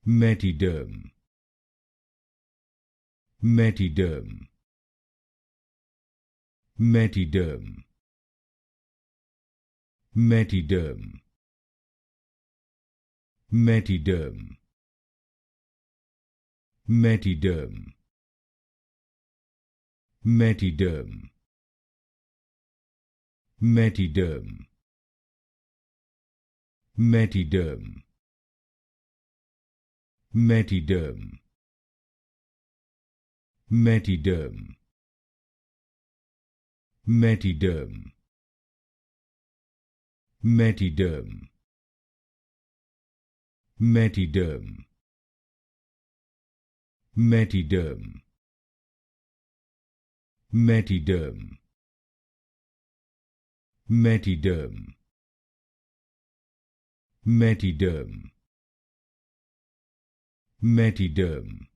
Meti-Derm, Meti-Derm, Meti-Derm, Meti-Derm, Meti-Derm, Meti-Derm, Meti-Derm, Meti-Derm, Meti-Derm, Meti-Derm, Meti-Derm, Meti-Derm, Meti-Derm, Meti-Derm, Meti-Derm, Meti-Derm, Meti-Derm, Meti-Derm, Meti-Derm,